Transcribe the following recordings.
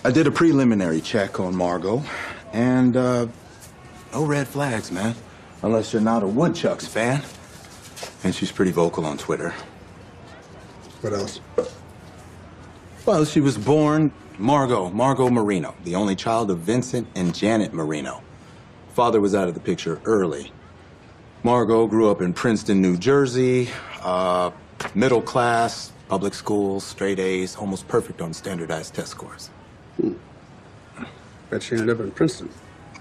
I did a preliminary check on Margot, and no red flags, man. Unless you're not a Woodchucks fan. And she's pretty vocal on Twitter. What else? Well, she was born Margot Marino, the only child of Vincent and Janet Marino. Father was out of the picture early. Margot grew up in Princeton, New Jersey, middle class, public schools, straight A's, almost perfect on standardized test scores. Bet she ended up in Princeton.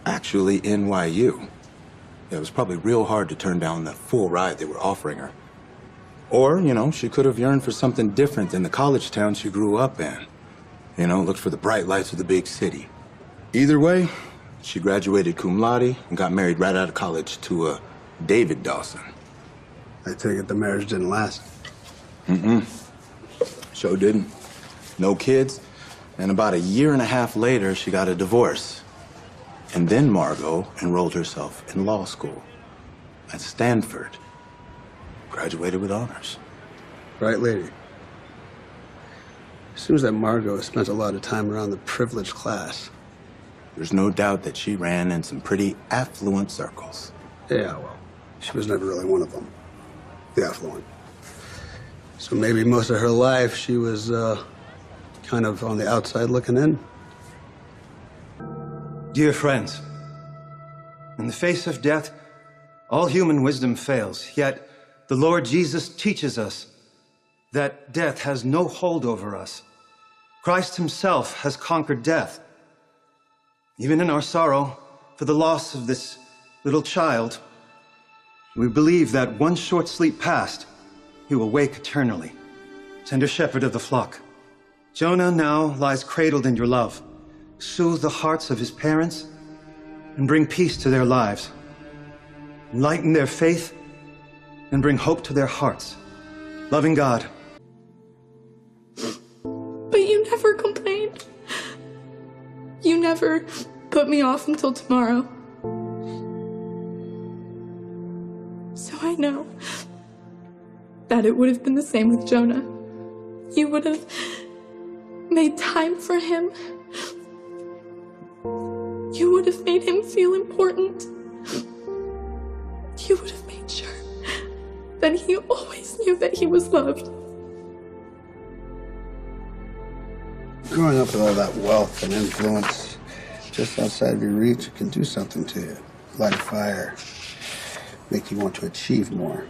Actually, NYU. It was probably real hard to turn down the full ride they were offering her. Or, you know, she could have yearned for something different than the college town she grew up in. You know, looked for the bright lights of the big city. Either way, she graduated cum laude and got married right out of college to a David Dawson. I take it the marriage didn't last. Sure didn't. No kids. And about a year and a half later, she got a divorce. And then Margot enrolled herself in law school at Stanford. Graduated with honors. Right, lady. Seems that Margot spent a lot of time around the privileged class. There's no doubt that she ran in some pretty affluent circles. Yeah, well, she was never really one of them. The affluent. So maybe most of her life she was kind of on the outside looking in. Dear friends, in the face of death, all human wisdom fails, yet the Lord Jesus teaches us that death has no hold over us. Christ himself has conquered death. Even in our sorrow for the loss of this little child, we believe that one short sleep past, he will wake eternally. Tender shepherd of the flock, Jonah now lies cradled in your love. Soothe the hearts of his parents and bring peace to their lives. Enlighten their faith and bring hope to their hearts. Loving God. But you never complained. You never put me off until tomorrow. So I know that it would have been the same with Jonah. You would have made time for him. You would have made him feel important. You would have made sure that he always knew that he was loved. Growing up with all that wealth and influence just outside of your reach, it can do something to you. Light a fire, make you want to achieve more.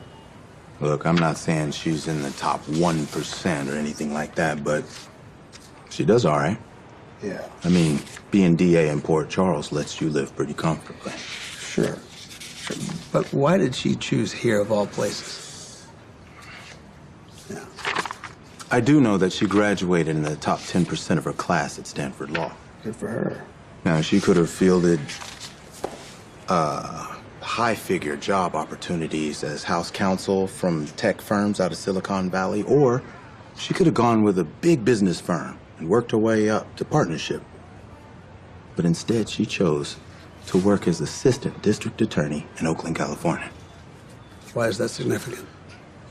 Look, I'm not saying she's in the top 1% or anything like that, but she does all right. Yeah. I mean, being DA in Port Charles lets you live pretty comfortably. Sure. But why did she choose here of all places? Yeah. I do know that she graduated in the top 10% of her class at Stanford Law. Good for her. Now, she could have fielded high-figure job opportunities as house counsel from tech firms out of Silicon Valley, or she could have gone with a big business firm and worked her way up to partnership. But instead, she chose to work as assistant district attorney in Oakland, California. Why is that significant?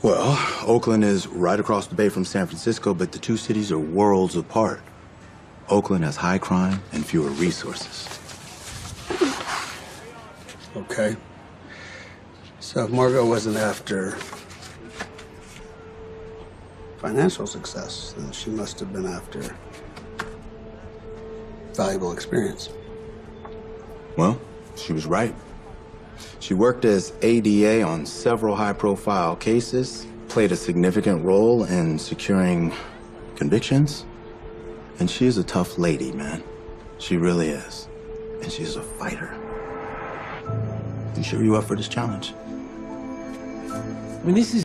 Well, Oakland is right across the bay from San Francisco, but the two cities are worlds apart. Oakland has high crime and fewer resources. Okay. So if Margot wasn't after financial success, then she must have been after valuable experience. Well, she was right. She worked as ADA on several high-profile cases, played a significant role in securing convictions, and she is a tough lady, man. She really is. And she's a fighter. You sure you up for this challenge? I mean, this is